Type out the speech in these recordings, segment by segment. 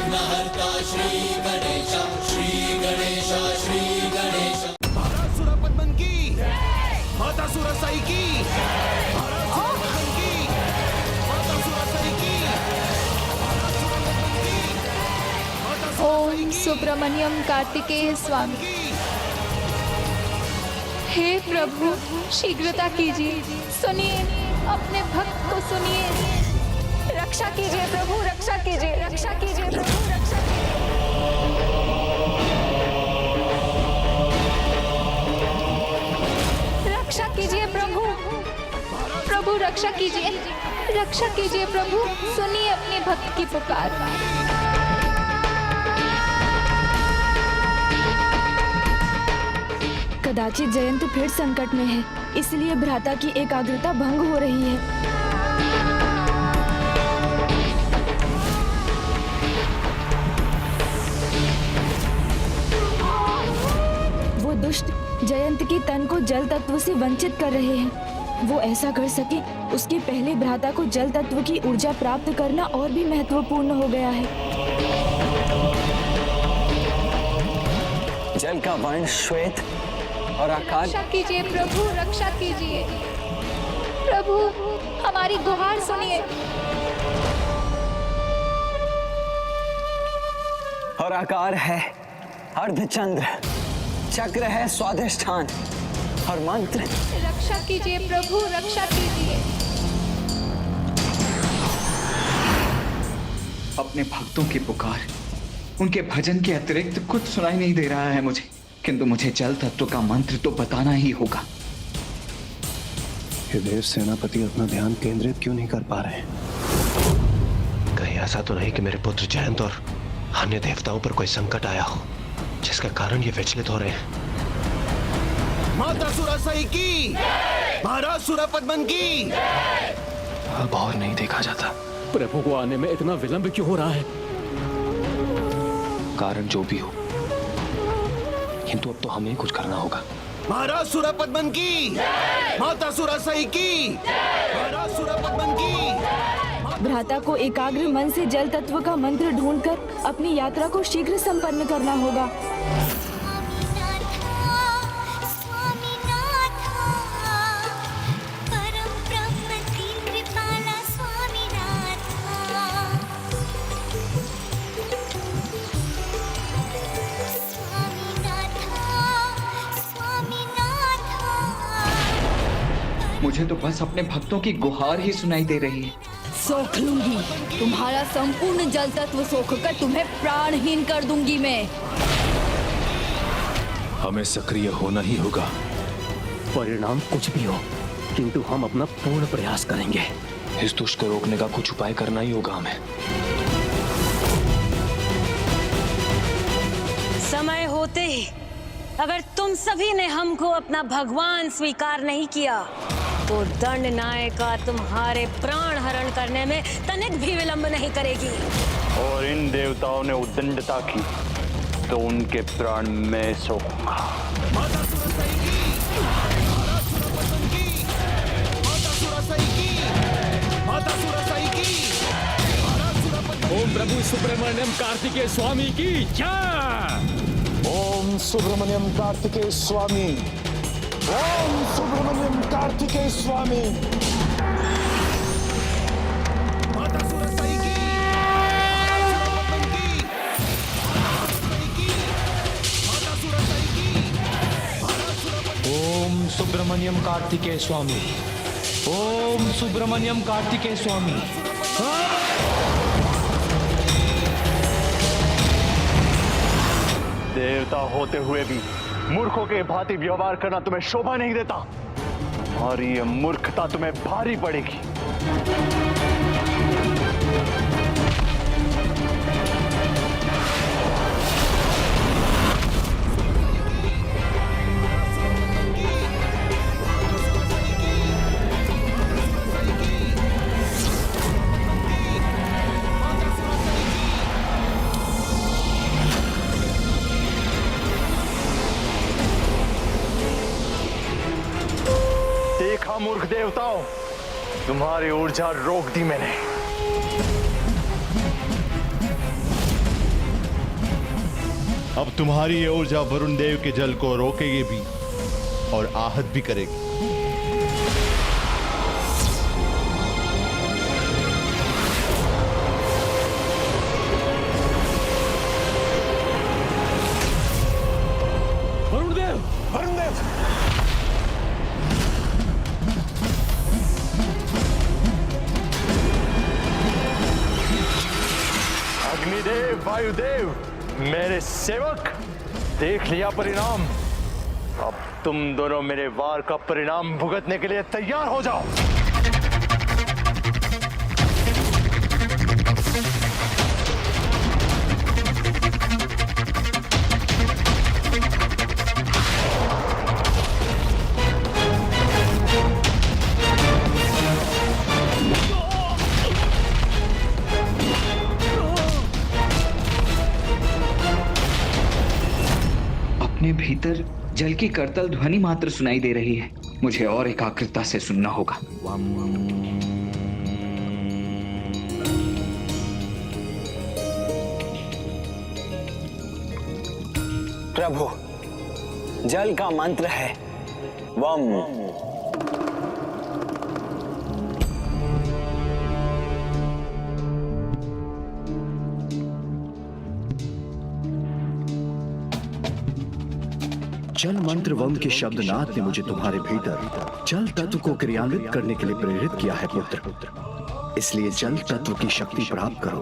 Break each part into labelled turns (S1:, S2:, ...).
S1: विघ्नहर्ता श्री गणेश, श्री गणेश, श्री गणेश।
S2: भारत सुरपद्मन की माता सुरसाई की, भारत सुरपद्मन की माता सुरसाई की, भारत सुरपद्मन की माता सुरसाई
S3: ओम
S2: की।
S3: सुब्रमण्यम कार्तिकेय स्वामी। हे प्रभु शीघ्रता कीजिए, सुनिए अपने भक्त को सुनिए। रक्षा कीजिए प्रभु, रक्षा कीजिए, रक्षा कीजिए प्रभु, रक्षा रक्षा कीजिए प्रभु, प्रभु रक्षा कीजिए, रक्षा कीजिए प्रभु, सुनिए अपने भक्त की पुकार।
S4: कदाचित जयंत फिर संकट में है, इसलिए भ्राता की एकाग्रता भंग हो रही है। वो दुष्ट जयंत के तन को जल तत्व से वंचित कर रहे हैं। वो ऐसा कर सके उसके पहले भ्राता को जल तत्व की ऊर्जा प्राप्त करना और भी महत्वपूर्ण हो गया है।
S5: जल का वर्ण श्वेत और आकार।
S3: रक्षा कीजिए प्रभु, रक्षा कीजिए प्रभु, हमारी गुहार सुनिए।
S5: और आकार है अर्धचंद्र, चक्र है स्वाधिष्ठान और मंत्र।
S3: रक्षा कीजिए प्रभु, रक्षा कीजिए।
S6: अपने भक्तों की पुकार, उनके भजन के अतिरिक्त कुछ सुनाई नहीं दे रहा है मुझे, किंतु मुझे जल तत्व का मंत्र तो बताना ही होगा।
S7: ये देव सेनापति अपना ध्यान केंद्रित क्यों नहीं कर पा रहे? कहीं ऐसा तो नहीं कि मेरे पुत्र जयंत और अन्य देवताओं पर कोई संकट आया हो जिसके कारण ये विचलित हो रहे हैं।
S2: माता सुरसाई की, महाराज सुरपद्मन की।
S7: अब और नहीं देखा जाता।
S8: प्रभु को आने में इतना विलंब क्यों हो रहा है?
S7: कारण जो भी हो, किंतु अब तो हमें कुछ करना होगा।
S2: महाराज सुरपद्मन की, माता सुरसाई की, महाराज सुरपद्मन की।
S4: भ्राता को एकाग्र मन से जल तत्व का मंत्र ढूंढकर अपनी यात्रा को शीघ्र संपन्न करना होगा।
S6: मुझे तो बस अपने भक्तों की गुहार ही सुनाई दे रही है।
S4: सोख लूंगी तुम्हारा संपूर्ण जल तत्व, सोख कर तुम्हें प्राणहीन कर दूंगी मैं।
S7: हमें सक्रिय होना ही होगा।
S8: परिणाम कुछ भी हो, किंतु हम अपना पूर्ण प्रयास करेंगे।
S7: इस दुष्ट को रोकने का कुछ उपाय करना ही होगा हमें।
S9: समय होते ही अगर तुम सभी ने हमको अपना भगवान स्वीकार नहीं किया तो दंड नायिका तुम्हारे प्राण हरण करने में तनिक भी विलंब नहीं करेगी।
S10: और इन देवताओं ने उद्दंडता की तो उनके प्राण में सोऊंगा।
S2: माता सुरसाई की, महाराज सुरपद्मन की, माता सुरसाई की, माता सुरसाई की, महाराज सुरपद्मन।
S8: ओम प्रभु सुब्रमण्यम कार्तिकेय स्वामी की जय।
S11: ओम सुब्रमण्यम कार्तिकेय स्वामी, ओम सुब्रमण्यम कार्तिकेय स्वामी।
S2: माता सुरसाई की, सुरपद्मन की, माता सुरसाई की, महाराज सुरपद्मन।
S11: ओम सुब्रमण्यम कार्तिकेय स्वामी, ओम सुब्रमण्यम कार्तिकेय स्वामी।
S10: देवता होते हुए भी मूर्खों के भांति व्यवहार करना तुम्हें शोभा नहीं देता और ये मूर्खता तुम्हें भारी पड़ेगी। देखा मूर्ख देवताओं, तुम्हारी ऊर्जा रोक दी मैंने। अब तुम्हारी ये ऊर्जा वरुण देव के जल को रोकेगी भी और आहत भी करेगी।
S11: वरुण देव, वरुण देव,
S10: अग्निदेव, वायुदेव, मेरे सेवक, देख लिया परिणाम। अब तुम दोनों मेरे वार का परिणाम भुगतने के लिए तैयार हो जाओ।
S6: अपने भीतर जल की करतल ध्वनि मात्र सुनाई दे रही है। मुझे और एकाग्रता से सुनना होगा।
S5: प्रभु, जल का मंत्र है वम।
S12: जल मंत्र वम के शब्दनाद ने मुझे तुम्हारे भीतर जल तत्व को क्रियान्वित करने के लिए प्रेरित किया है पुत्र। इसलिए जल तत्व की शक्ति प्राप्त करो।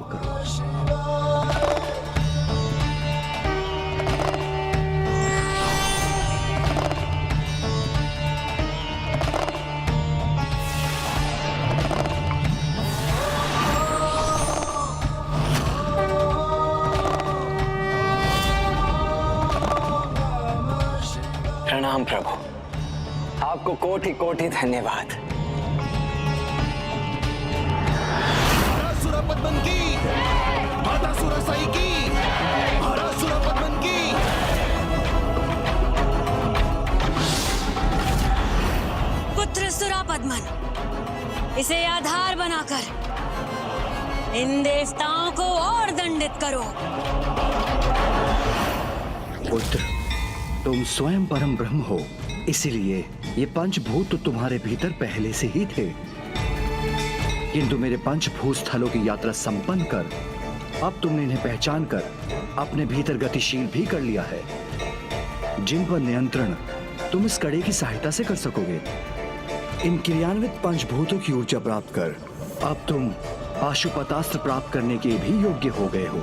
S5: प्रणाम प्रभु, आपको कोटि कोटि धन्यवाद।
S2: हरासुरपद्मन की, मातासुरसाई की, हरासुरपद्मन की।
S9: पुत्र सुरापद्मन, इसे आधार बनाकर इन देवताओं को और दंडित करो।
S12: पुत्र, तुम स्वयं परम ब्रह्म हो, इसीलिए ये पंचभूत तो तुम्हारे भीतर पहले से ही थे, किंतु मेरे पंचभूत स्थलों की यात्रा संपन्न कर अब तुमने इन्हें पहचान कर अपने भीतर गतिशील भी कर लिया है, जिन पर नियंत्रण तुम इस कड़े की सहायता से कर सकोगे। इन क्रियान्वित पंचभूतों की ऊर्जा प्राप्त कर अब तुम पाशुपतास्त्र प्राप्त करने के भी योग्य हो गए हो,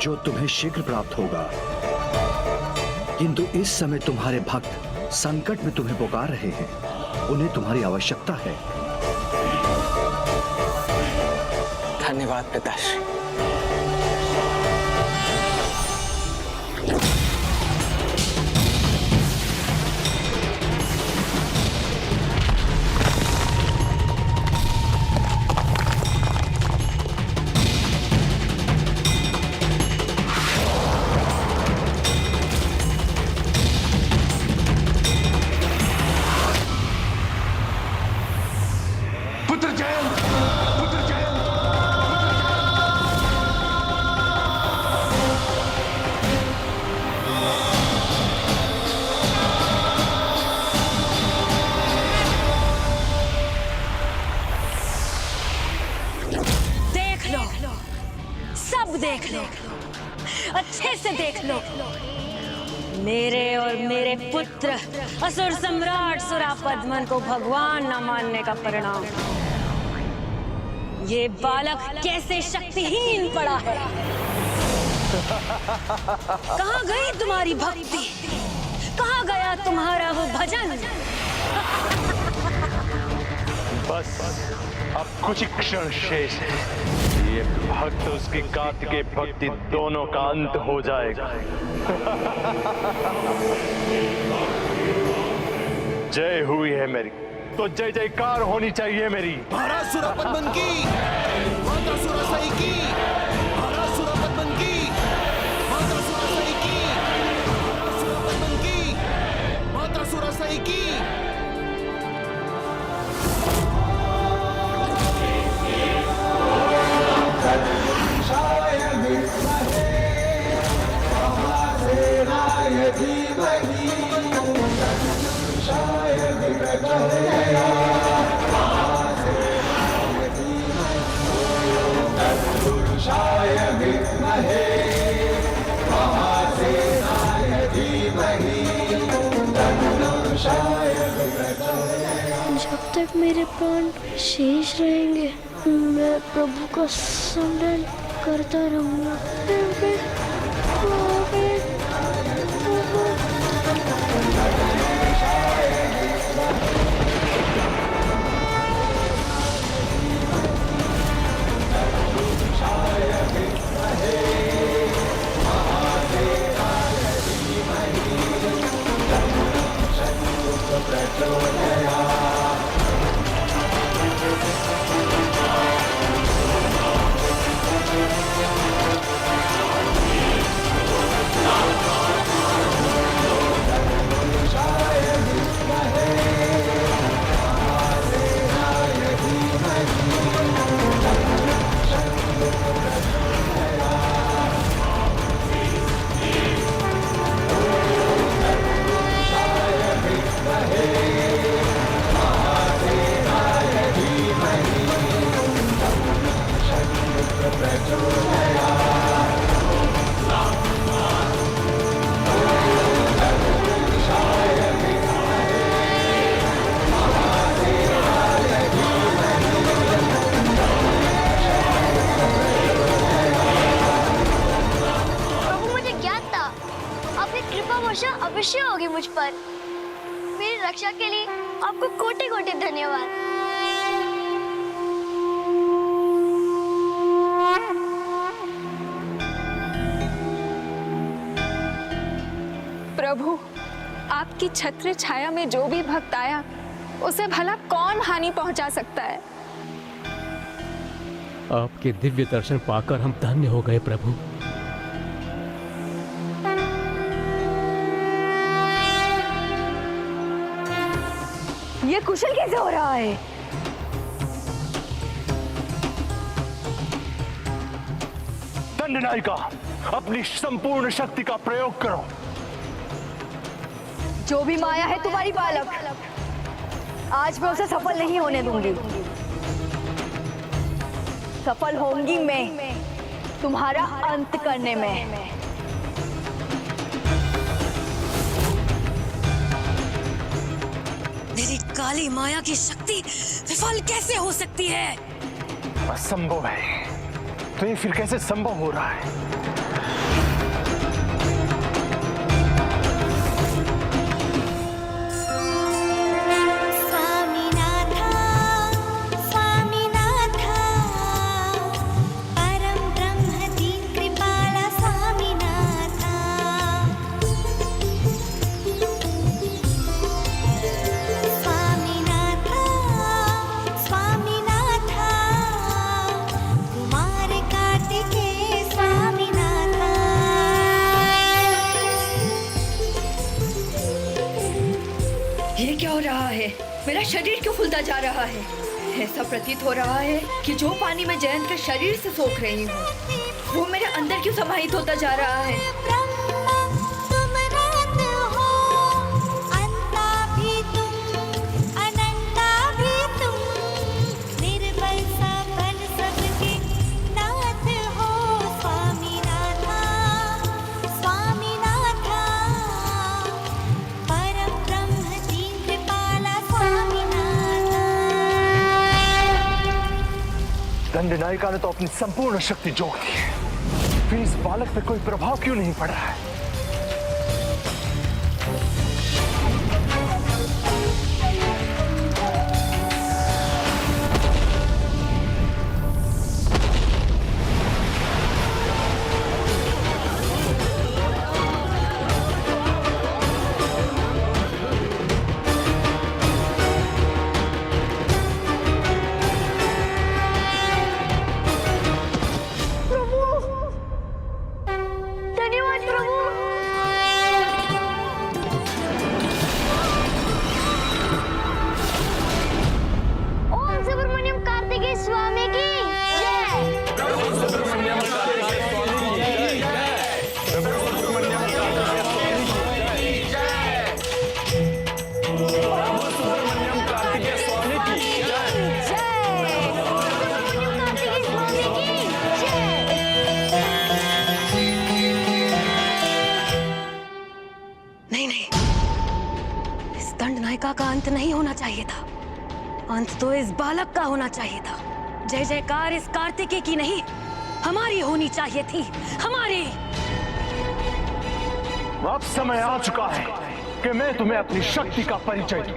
S12: जो तुम्हें शीघ्र प्राप्त होगा। किंतु इस समय तुम्हारे भक्त संकट में तुम्हें पुकार रहे हैं, उन्हें तुम्हारी आवश्यकता है।
S5: धन्यवाद पिताश्री।
S9: देख लो, अच्छे से देख लो, मेरे और मेरे पुत्र असुर सम्राट सुरापद्मन को भगवान न मानने का परिणाम। ये बालक कैसे शक्तिहीन पड़ा है। कहाँ गई तुम्हारी भक्ति, कहाँ गया तुम्हारा वो भजन।
S10: बस अब कुछ ही क्षण शेष है, ये भक्त उसकी कार्तिकेय भक्ति दोनों का अंत हो जाएगा। जय हुई है मेरी तो जय जयकार होनी चाहिए मेरी।
S2: हरासुरपद्मन की, मातासुरसाई की, हरासुरपद्मन की, मातासुरसाई की, हरासुरपद्मन की, मातासुरसाई की।
S11: शाय विद्महे
S13: जब तक मेरे प्राण शेष रहेंगे मैं प्रभु का स्मरण करता रहूंगा।
S14: अवश्य होगी मुझ पर। मेरी रक्षा के लिए आपको कोटि कोटि धन्यवाद।
S3: प्रभु, आपकी छत्र छाया में जो भी भक्त आया उसे भला कौन हानि पहुंचा सकता है।
S8: आपके दिव्य दर्शन पाकर हम धन्य हो गए प्रभु।
S4: ये कुशल कैसे हो रहा है?
S10: दंडनायिका, अपनी संपूर्ण शक्ति का प्रयोग करो।
S4: जो भी माया है तुम्हारी बालक, आज मैं उसे सफल नहीं होने दूंगी। सफल होंगी मैं तुम्हारा अंत करने में।
S9: मेरी काली माया की शक्ति विफल कैसे हो सकती है?
S10: असंभव है। तो ये फिर कैसे संभव हो रहा है?
S4: ये क्या हो रहा है? मेरा शरीर क्यों फूलता जा रहा है? ऐसा प्रतीत हो रहा है कि जो पानी मैं जयंत के शरीर से सोख रही हूँ वो मेरे अंदर क्यों समाहित होता जा रहा है।
S10: दंडनायिका ने तो अपनी संपूर्ण शक्ति झोंक दी है, फिर इस बालक पे कोई प्रभाव क्यों नहीं पड़ रहा है?
S14: धन्यवाद प्रभु।
S9: लंका का अंत नहीं होना चाहिए था, अंत तो इस बालक का होना चाहिए था। जय जयकार इस कार्तिकेय की नहीं, हमारी होनी चाहिए थी, हमारी।
S10: अब समय आ चुका है कि मैं तुम्हें अपनी शक्ति का परिचय दूं।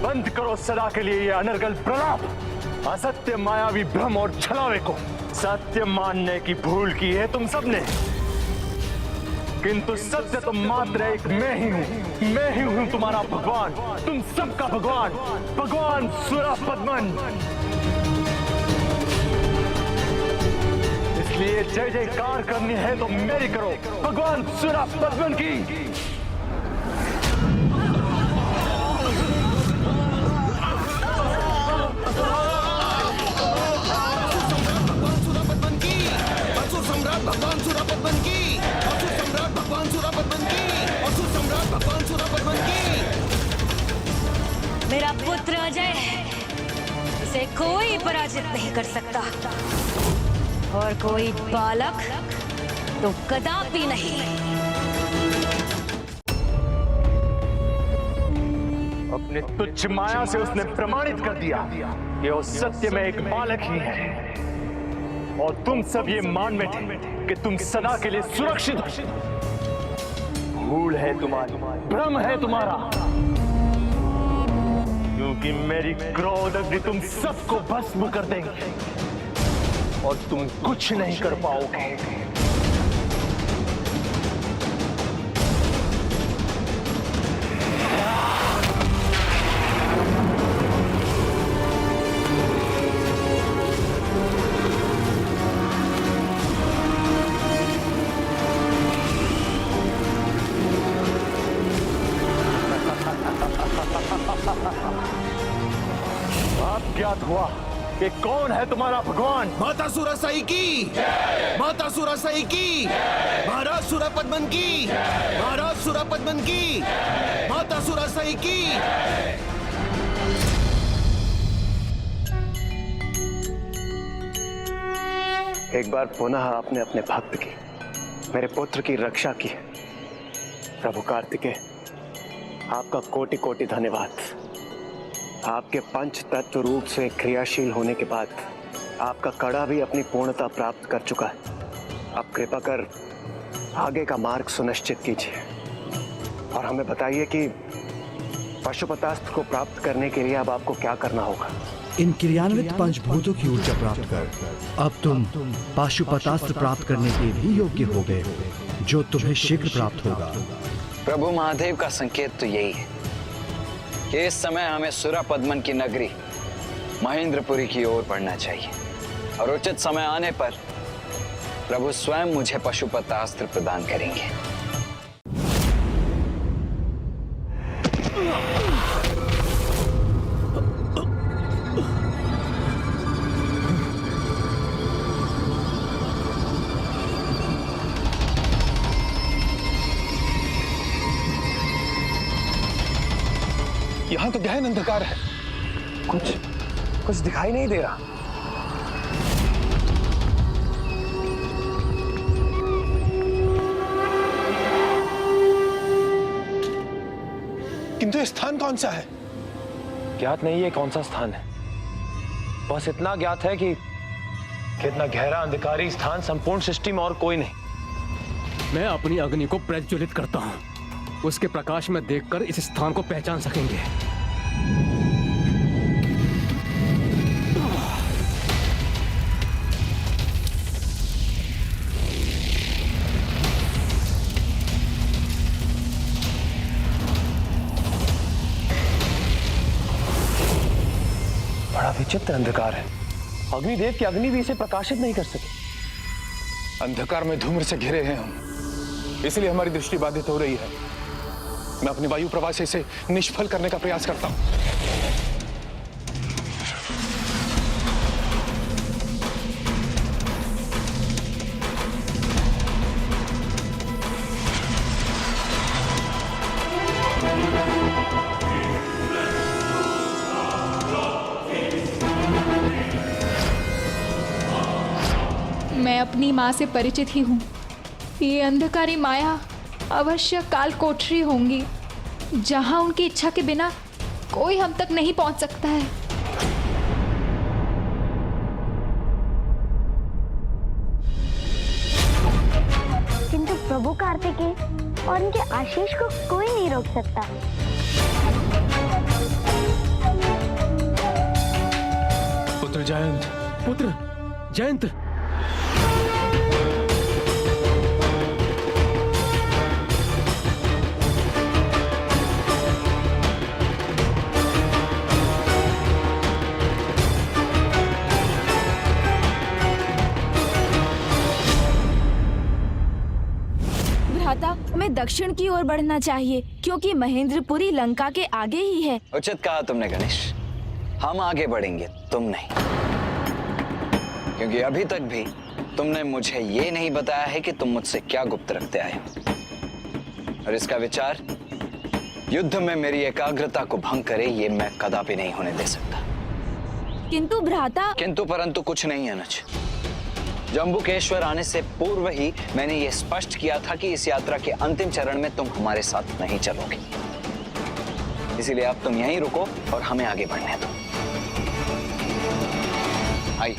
S10: बंद करो सदा के लिए ये अनर्गल प्रलाप, असत्य मायावी भ्रम और छलावे को। सत्य मानने की भूल की है तुम सबने, किंतु सत्य तो मात्र एक मैं ही हूं। मैं ही हूं तुम्हारा भगवान, तुम सबका भगवान, भगवान सुरपद्मन। इसलिए जय जयकार करनी है तो मेरी करो, भगवान सुरपद्मन की।
S2: भगवान सुरपद्मन की, असुर सम्राट भगवान सुरपद्मन की, असुर सम्राट भगवान सुरपद्मन की।
S9: मेरा पुत्र अजय, इसे कोई पराजित नहीं कर सकता, और कोई बालक तो कदापि नहीं।
S10: अपने तुच्छ माया से उसने प्रमाणित कर दिया कि वो सत्य में एक बालक ही है, और तुम सब ये मान बैठे कि तुम सदा के लिए सुरक्षित हो। भूल है तुम्हारी, भ्रम है तुम्हारा, क्योंकि मेरी क्रोध अग्नि तुम सबको भस्म कर देंगे और तुम कुछ नहीं कर पाओगे। ज्ञात हुआ कि कौन है तुम्हारा भगवान।
S2: माता सुरसाई की, माता सुरसाई की, महाराज सुरपद्मन की, महाराज सुरपद्मन की, माता सुरसाई की।
S7: एक बार पुनः आपने अपने भक्त की, मेरे पुत्र की रक्षा की। प्रभु कार्तिकेय, आपका कोटि कोटि धन्यवाद। आपके पंच तत्व रूप से क्रियाशील होने के बाद आपका कड़ा भी अपनी पूर्णता प्राप्त कर चुका है। अब कृपा कर आगे का मार्ग सुनिश्चित कीजिए और हमें बताइए कि पशुपतास्त्र को प्राप्त करने के लिए अब आपको क्या करना होगा।
S12: इन क्रियान्वित पंचभूतों की ऊर्जा प्राप्त कर अब तुम पाशुपतास्त्र प्राप्त करने के भी योग्य हो गए हो, जो तुम्हें शीघ्र प्राप्त होगा।
S5: प्रभु महादेव का संकेत तो यही है कि इस समय हमें सुरपद्मन की नगरी महेंद्रपुरी की ओर बढ़ना चाहिए, और उचित समय आने पर प्रभु स्वयं मुझे पशुपतास्त्र प्रदान करेंगे।
S11: यहाँ तो गहन अंधकार है, कुछ दिखाई नहीं दे रहा। किंतु ये स्थान कौन सा है?
S10: ज्ञात नहीं है कौन सा स्थान है, बस इतना ज्ञात है कि इतना गहरा अंधकारी स्थान संपूर्ण सृष्टि में और कोई नहीं।
S8: मैं अपनी अग्नि को प्रज्वलित करता हूँ, उसके प्रकाश में देखकर इस स्थान को पहचान सकेंगे।
S10: बड़ा विचित्र अंधकार है, अग्निदेव की अग्नि भी इसे प्रकाशित नहीं कर सके।
S11: अंधकार में धूम्र से घिरे हैं हम, इसलिए हमारी दृष्टि बाधित हो रही है। मैं अपनी वायु प्रवाह से इसे निष्फल करने का प्रयास करता हूं।
S3: मैं अपनी माँ से परिचित ही हूँ। ये अंधकारी माया अवश्य काल कोठरी होंगी, जहाँ उनकी इच्छा के बिना कोई हम तक नहीं पहुँच सकता है।
S14: किंतु प्रभु कार्तिकेय और उनके आशीष को कोई नहीं रोक सकता।
S8: पुत्र जयंत, पुत्र जयंत।
S4: हमें दक्षिण की ओर बढ़ना चाहिए, क्योंकि महेंद्रपुरी लंका के आगे ही है।
S5: उचित कहा तुमने गणेश, हम आगे बढ़ेंगे, तुम नहीं, क्योंकि अभी तक भी तुमने मुझे ये नहीं बताया है कि तुम मुझसे क्या गुप्त रखते आए हो। और इसका विचार युद्ध में मेरी एकाग्रता को भंग करे, ये मैं कदापि नहीं होने दे सकता।
S4: किंतु भ्राता।
S5: किंतु परंतु कुछ नहीं अनुज। जम्बुकेश्वर आने से पूर्व ही मैंने ये स्पष्ट किया था कि इस यात्रा के अंतिम चरण में तुम हमारे साथ नहीं चलोगे। इसीलिए अब तुम यहीं रुको और हमें आगे बढ़ने दो। आइए।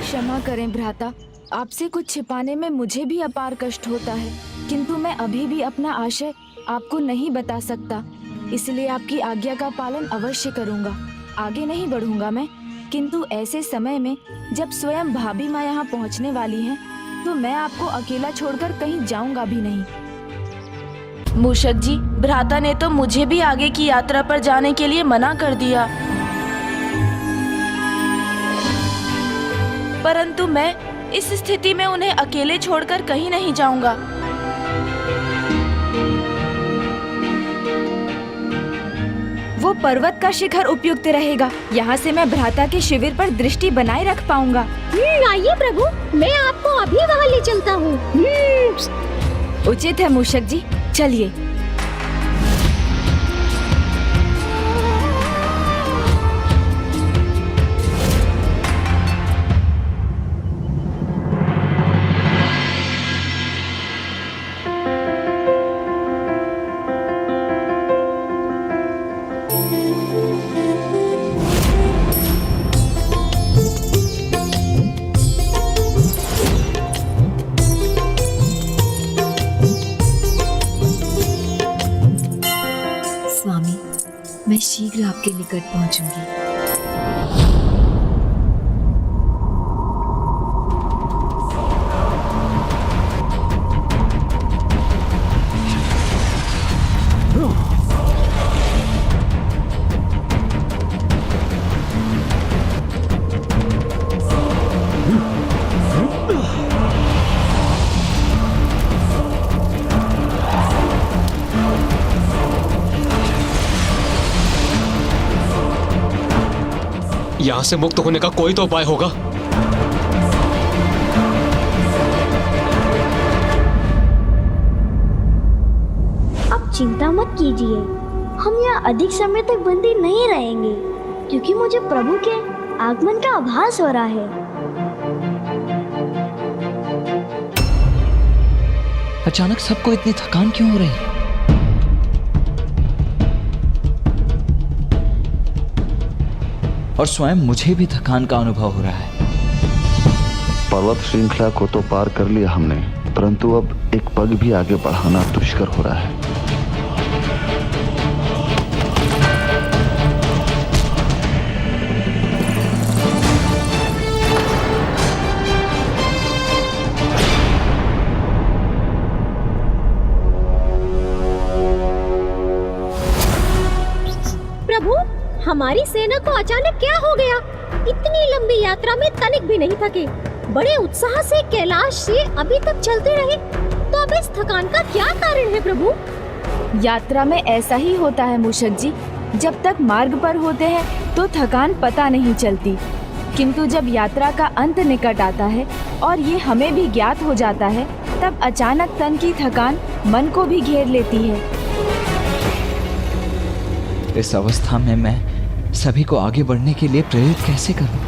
S4: क्षमा करें भ्राता, आपसे कुछ छिपाने में मुझे भी अपार कष्ट होता है, किंतु मैं अभी भी अपना आशय आपको नहीं बता सकता, इसलिए आपकी आज्ञा का पालन अवश्य करूंगा। आगे नहीं बढ़ूंगा मैं, किंतु ऐसे समय में जब स्वयं भाभी माँ यहाँ पहुँचने वाली हैं, तो मैं आपको अकेला छोड़कर कहीं जाऊंगा भी नहीं। मूषक जी, भ्राता ने तो मुझे भी आगे की यात्रा पर जाने के लिए मना कर दिया, परंतु मैं इस स्थिति में उन्हें अकेले छोड़कर कहीं नहीं जाऊंगा। वो पर्वत का शिखर उपयुक्त रहेगा, यहाँ से मैं भ्राता के शिविर पर दृष्टि बनाए रख पाऊंगा।
S13: आइए प्रभु, मैं आपको अभी वहाँ ले चलता हूँ।
S4: उचित है मूषक जी, चलिए।
S15: मैं शीघ्र आपके निकट पहुंचूंगी।
S8: यहाँ से मुक्त होने का कोई तो उपाय होगा।
S14: आप चिंता मत कीजिए, हम यहाँ अधिक समय तक बंदी नहीं रहेंगे, क्योंकि मुझे प्रभु के आगमन का आभास हो रहा है।
S6: अचानक सबको इतनी थकान क्यों हो रही है? और स्वयं मुझे भी थकान का अनुभव हो रहा है।
S16: पर्वत श्रृंखला को तो पार कर लिया हमने, परंतु अब एक पग भी आगे बढ़ाना दुष्कर हो रहा है।
S13: प्रभु, हमारी सेना को अचानक क्या हो गया? इतनी लंबी यात्रा में तनिक भी नहीं थके, बड़े उत्साह से कैलाश से अभी तक चलते रहे, तो अब इस थकान का क्या कारण है प्रभु?
S4: यात्रा में ऐसा ही होता है मूषक जी, जब तक मार्ग पर होते हैं तो थकान पता नहीं चलती, किंतु जब यात्रा का अंत निकट आता है और ये हमें भी ज्ञात हो जाता है, तब अचानक तन की थकान मन को भी घेर लेती है।
S6: इस अवस्था में मैं सभी को आगे बढ़ने के लिए प्रेरित कैसे करूं?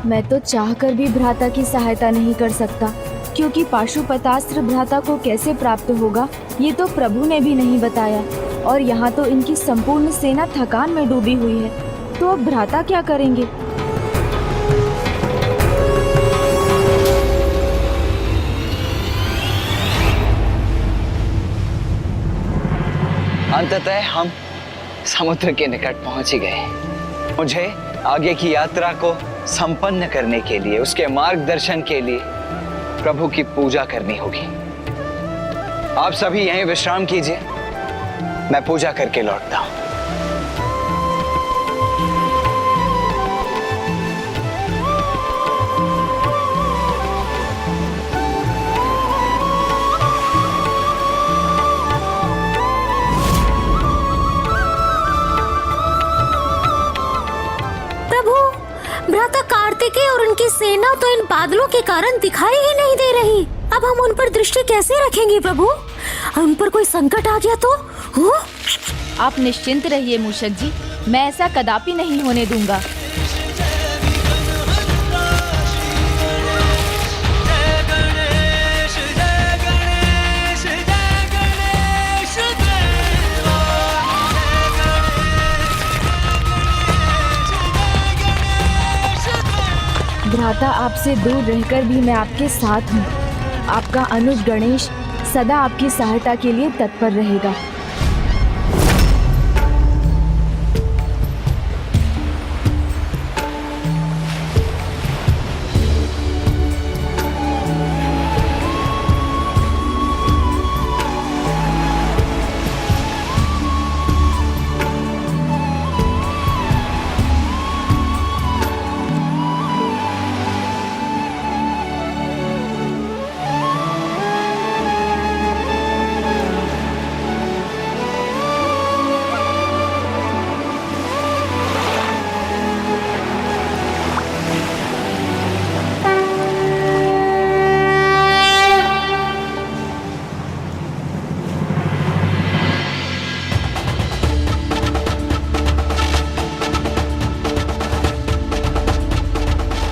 S4: मैं तो चाहकर भी भ्राता की सहायता नहीं कर सकता, क्योंकि पाशुपतास्त्र भ्राता को कैसे प्राप्त होगा ये तो प्रभु ने भी नहीं बताया। और यहाँ तो इनकी संपूर्ण सेना थकान में डूबी हुई है, तो अब भ्राता क्या करेंगे?
S5: अंततः हम समुद्र के निकट पहुंच ही गए। मुझे आगे की यात्रा को संपन्न करने के लिए, उसके मार्गदर्शन के लिए प्रभु की पूजा करनी होगी। आप सभी यहीं विश्राम कीजिए, मैं पूजा करके लौटता हूं।
S13: भ्राता कार्तिकेय और उनकी सेना तो इन बादलों के कारण दिखाई ही नहीं दे रही। अब हम उन पर दृष्टि कैसे रखेंगे प्रभु? उन पर कोई संकट आ गया तो?
S4: आप निश्चिंत रहिए मूषक जी, मैं ऐसा कदापि नहीं होने दूंगा। भ्राता, आपसे दूर रहकर भी मैं आपके साथ हूँ। आपका अनुज गणेश सदा आपकी सहायता के लिए तत्पर रहेगा।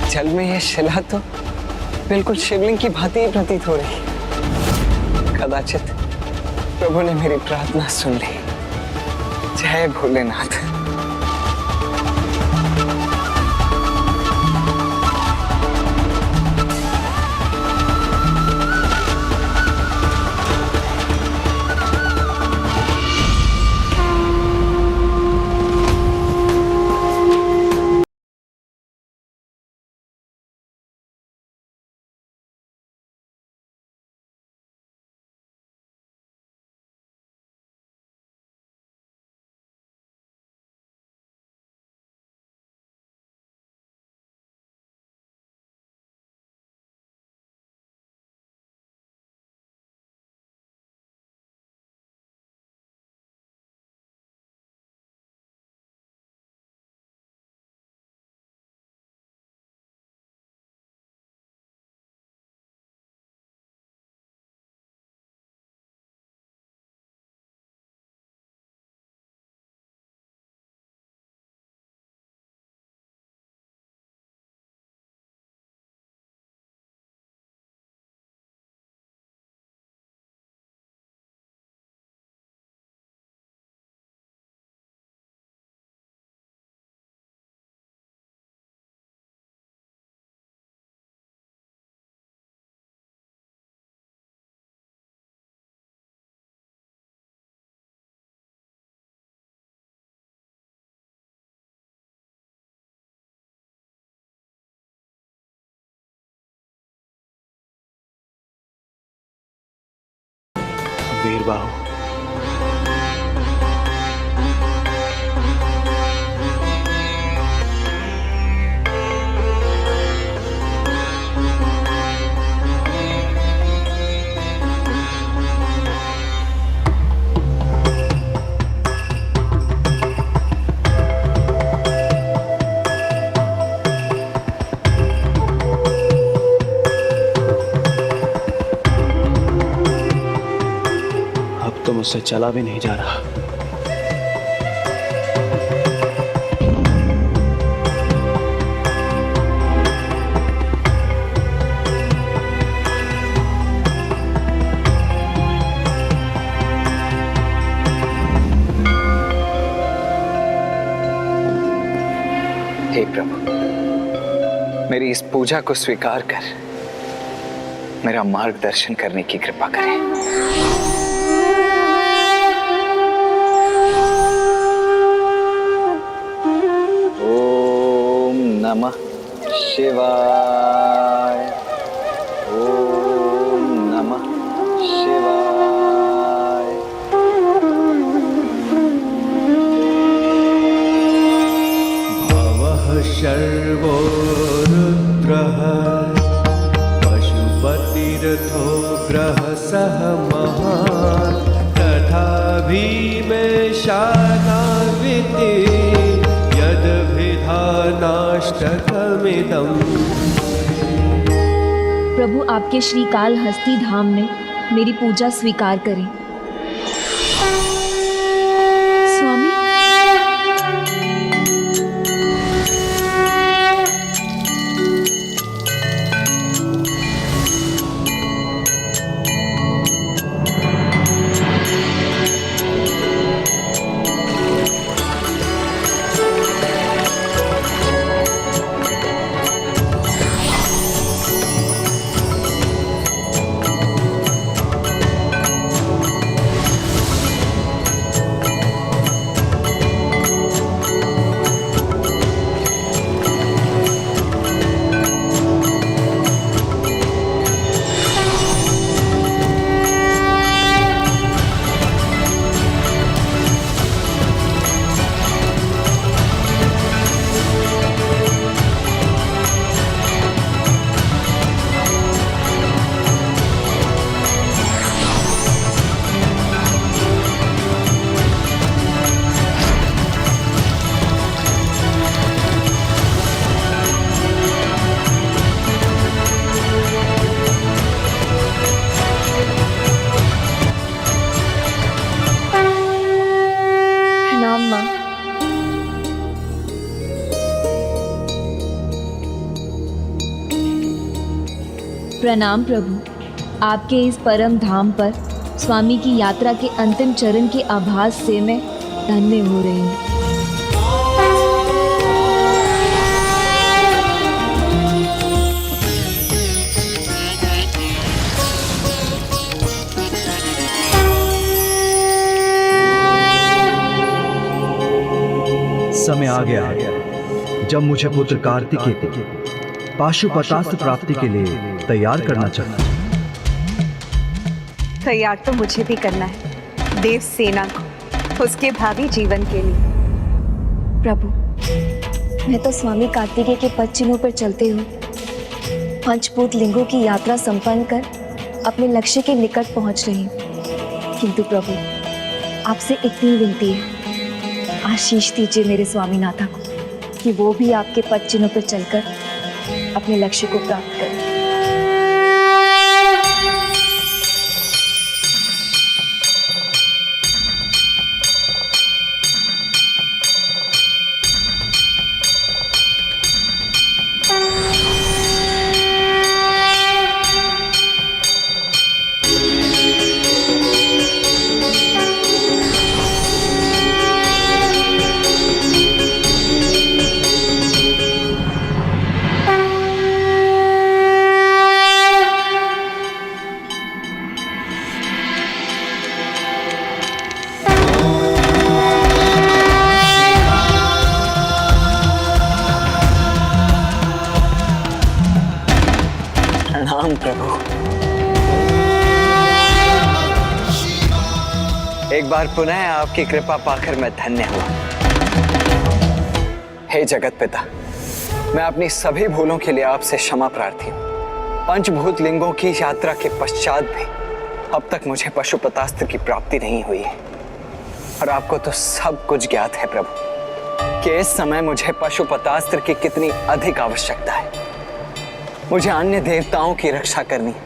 S5: जल में यह शिला तो बिल्कुल शिवलिंग की भांति ही प्रतीत हो रही। कदाचित प्रभु ने मेरी प्रार्थना सुन ली। जय भोलेनाथ।
S7: वीरबाहु, मुझसे चला भी नहीं जा रहा।
S5: हे प्रभु, मेरी इस पूजा को स्वीकार कर मेरा मार्गदर्शन करने की कृपा करें। ओम नमः शिवाय। ओम नमः शिवाय।
S1: भवः शर्वो रुद्रः पशुपतिरथो ग्रहसः महान् तथा भीमेशानाविति यद्भिधानाष्टकमिदम्।
S15: प्रभु आपके श्रीकाल हस्ती धाम में मेरी पूजा स्वीकार करें। स्वामी, प्रणाम माँ। प्रणाम प्रभु, आपके इस परम धाम पर स्वामी की यात्रा के अंतिम चरण के आभास से मैं धन्य हो रही हूँ।
S12: समय आ गया जब मुझे पुत्र कार्तिकेय को पाशुपतास्त्र प्राप्ति के लिए तैयार करना चाहिए।
S17: तैयार तो मुझे भी करना है देव सेना को उसके भावी जीवन के लिए।
S15: प्रभु, मैं तो स्वामी कार्तिकेय के पद चिन्हों पर चलते हुए पंचभूत लिंगों की यात्रा संपन्न कर अपने लक्ष्य के निकट पहुंच रही हूँ। किंतु प्रभु, आपसे इतनी विनती है, आशीष दीजिए मेरे स्वामीनाथा को कि वो भी आपके पद चिन्हों पर चलकर अपने लक्ष्य को प्राप्त करें।
S5: प्रणाम प्रभु। एक बार पुनः आपकी कृपा पाकर मैं धन्य हुआ। हे जगत पिता, मैं अपनी सभी भूलों के लिए आपसे क्षमा प्रार्थी हूँ। पंचभूत लिंगों की यात्रा के पश्चात भी अब तक मुझे पशुपतास्त्र की प्राप्ति नहीं हुई है, और आपको तो सब कुछ ज्ञात है प्रभु कि इस समय मुझे पशुपतास्त्र की कितनी अधिक आवश्यकता है। मुझे अन्य देवताओं की रक्षा करनी है,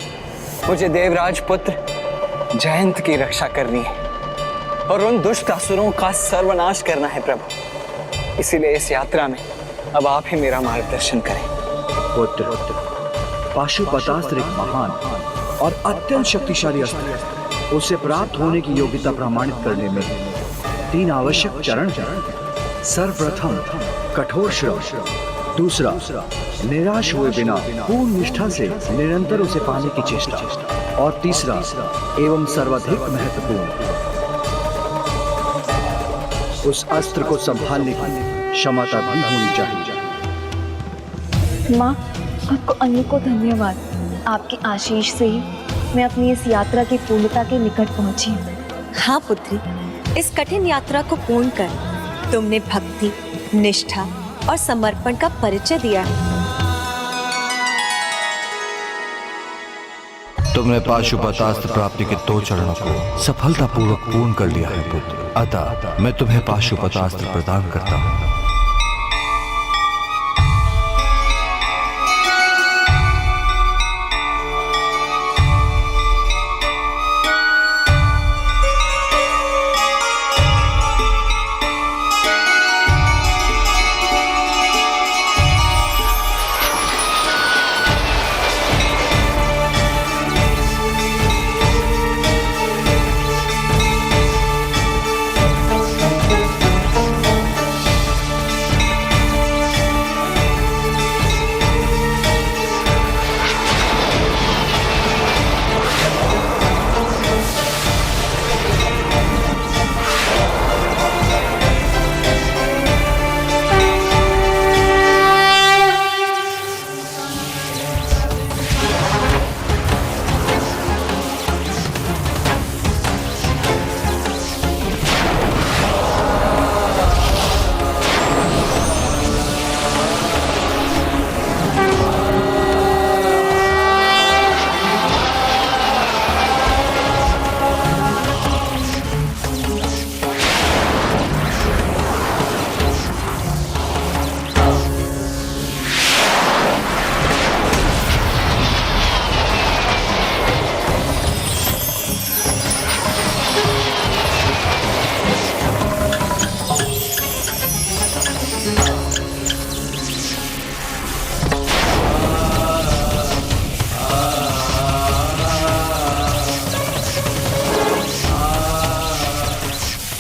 S5: मुझे देवराज पुत्र जयंत की रक्षा करनी है, और उन दुष्ट असुरों का सर्वनाश करना है प्रभु। इसीलिए इस यात्रा में अब आप ही मेरा मार्गदर्शन करें।
S12: पुत्र, पाशुपतास्त्र एक महान और अत्यंत शक्तिशाली अस्त्र है। उसे प्राप्त होने की योग्यता प्रमाणित करने में 3 आवश्यक चरण हैं। सर्वप्रथम कठोर श्रम, दूसरा, निराश हुए बिना पूर्ण निष्ठा से निरंतर उसे पाने की चेष्टा। और तीसरा एवं सर्वाधिक महत्वपूर्ण, उस अस्त्र को संभालने की क्षमता भी होनी चाहिए।
S15: माँ, आपको अनेकों धन्यवाद। आपके आशीष से ही मैं अपनी इस यात्रा की पूर्णता के निकट पहुंची हूँ।
S17: हाँ पुत्री, इस कठिन यात्रा को पूर्ण कर तुमने भक्ति, निष्ठा और समर्पण का परिचय दिया है।
S18: तुमने पाशुपतास्त्र प्राप्ति के 2 चरणों को सफलतापूर्वक पूर्ण कर लिया है पुत्र। अतः मैं तुम्हें पाशुपतास्त्र प्रदान करता हूँ।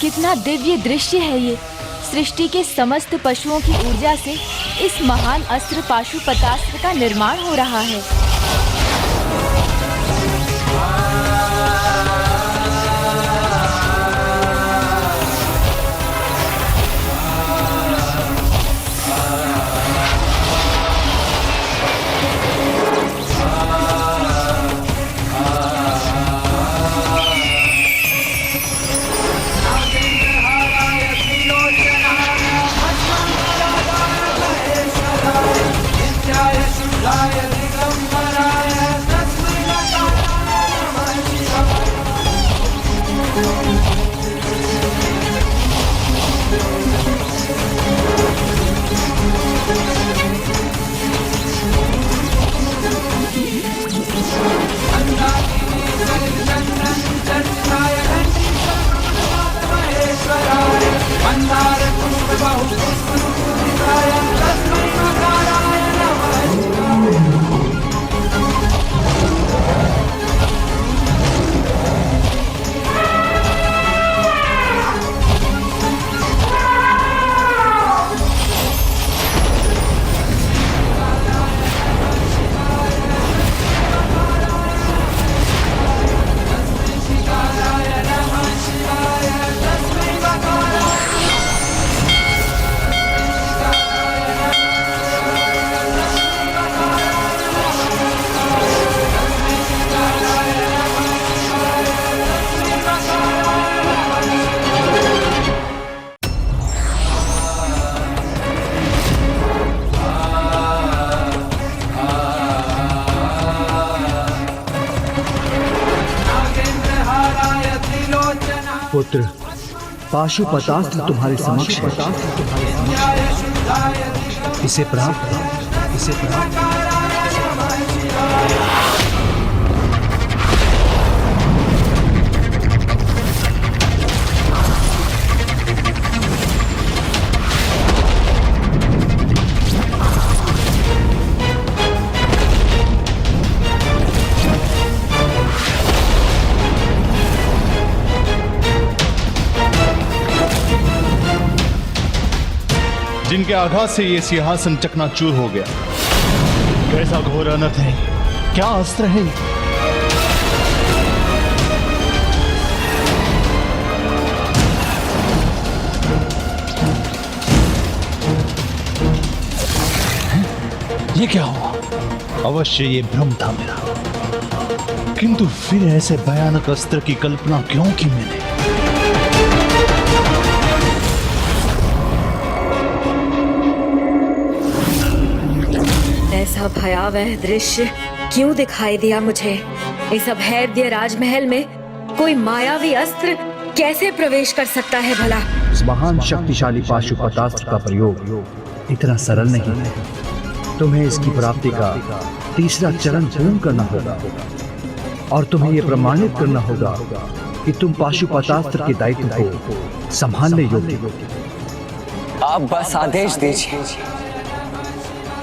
S4: कितना दिव्य दृश्य है ये। सृष्टि के समस्त पशुओं की ऊर्जा से इस महान अस्त्र पाशुपतास्त्र का निर्माण हो रहा है।
S12: पुत्र, पाशुपतास्त्र तुम्हारे समक्ष है। इसे प्राप्त करो, इसे प्राप्त करो।
S10: जिनके आघात से ये सिंहासन चकनाचूर हो गया। कैसा घोर अनर्थ है, क्या अस्त्र है ये? ये क्या हुआ? अवश्य ये भ्रम था मेरा, किंतु फिर ऐसे भयानक अस्त्र की कल्पना क्यों की मैंने?
S17: ऐसा भयावह दृश्य क्यों दिखाई दिया मुझे? इस अभेद्य राजमहल में कोई मायावी अस्त्र कैसे प्रवेश कर सकता है भला?
S12: इस महान शक्तिशाली पाशुपतास्त्र का प्रयोग इतना सरल नहीं है। तुम्हें इसकी प्राप्ति का तीसरा चरण पूर्ण करना होगा और तुम्हें यह प्रमाणित करना होगा कि तुम पाशुपतास्त्र के दायित्व को संभालने योग्य हो।
S5: आप बस आदेश दीजिए,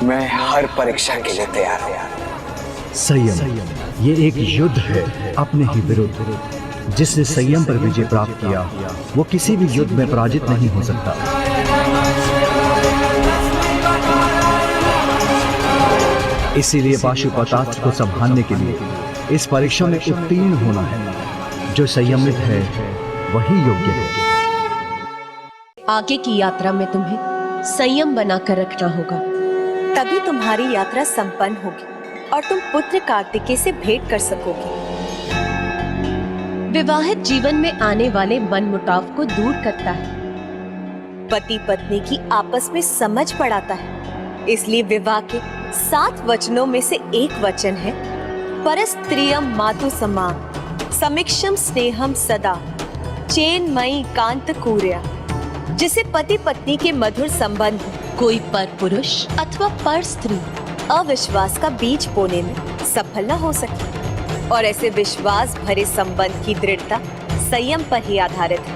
S5: मैं हर परीक्षा के लिए तैयार हूं।
S12: संयम, ये एक युद्ध है अपने ही विरुद्ध। जिसने संयम पर विजय प्राप्त किया वो किसी भी युद्ध में पराजित नहीं हो सकता। इसीलिए पाशुपतास्त्र को संभालने के लिए इस परीक्षा में उत्तीर्ण होना है। जो संयमित है वही योग्य है।
S19: आगे की यात्रा में तुम्हें संयम बनाकर रखना होगा,
S17: तभी तुम्हारी यात्रा संपन्न होगी और तुम पुत्र कार्तिकेय से भेंट कर सकोगे।
S19: विवाहित जीवन में आने वाले मनमुटाव को दूर करता है,
S17: पति पत्नी की आपस में समझ बढ़ाता है। इसलिए विवाह के 7 वचनों में से एक वचन है परस्त्रियम मातु समान समीक्षम स्नेहम सदा चेन्मयी कांत कूर्या, जिसे पति पत्नी के मधुर संबंध
S19: कोई पर पुरुष अथवा पर स्त्री
S17: अविश्वास का बीज बोने में सफल न हो सके। और ऐसे विश्वास भरे संबंध की दृढ़ता संयम पर ही आधारित है।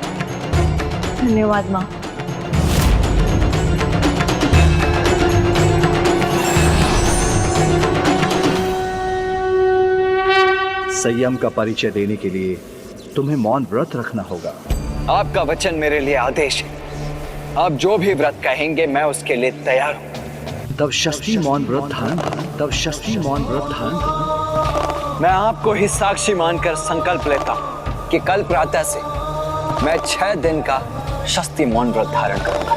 S15: धन्यवाद माँ।
S12: संयम का परिचय देने के लिए तुम्हें मौन व्रत रखना होगा।
S5: आपका वचन मेरे लिए आदेश है। आप जो भी व्रत कहेंगे मैं उसके लिए तैयार हूँ।
S12: तब शस्त्री मौन व्रत धारण
S5: मैं आपको ही साक्षी मानकर संकल्प लेता हूँ कि कल प्रातः से मैं 6 दिन का शस्त्री मौन व्रत धारण करूंगा।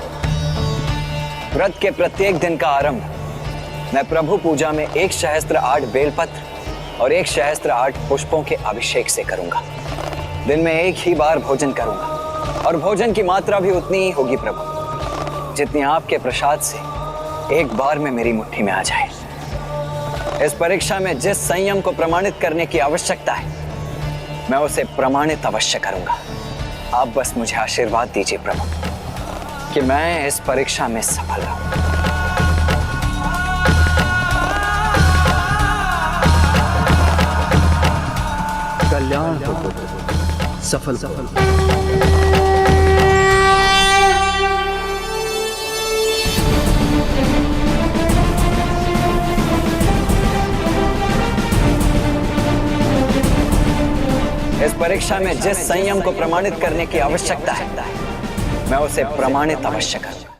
S5: व्रत के प्रत्येक दिन का आरंभ मैं प्रभु पूजा में 1 सहस्त्र 8 बेलपत्र और 1 सहस्त्र 8 पुष्पों के अभिषेक से करूंगा। दिन में एक ही बार भोजन करूंगा और भोजन की मात्रा भी उतनी ही होगी प्रभु, जितनी आपके प्रसाद से एक बार में मेरी मुट्ठी में आ जाए। इस परीक्षा में जिस संयम को प्रमाणित करने की आवश्यकता है मैं उसे प्रमाणित अवश्य करूंगा। आप बस मुझे आशीर्वाद दीजिए प्रभु कि मैं इस परीक्षा में सफल रहूं।
S12: कल्याण हो, सफल।
S5: इस परीक्षा में जिस संयम को प्रमाणित करने की आवश्यकता है मैं उसे प्रमाणित अवश्य करूंगा।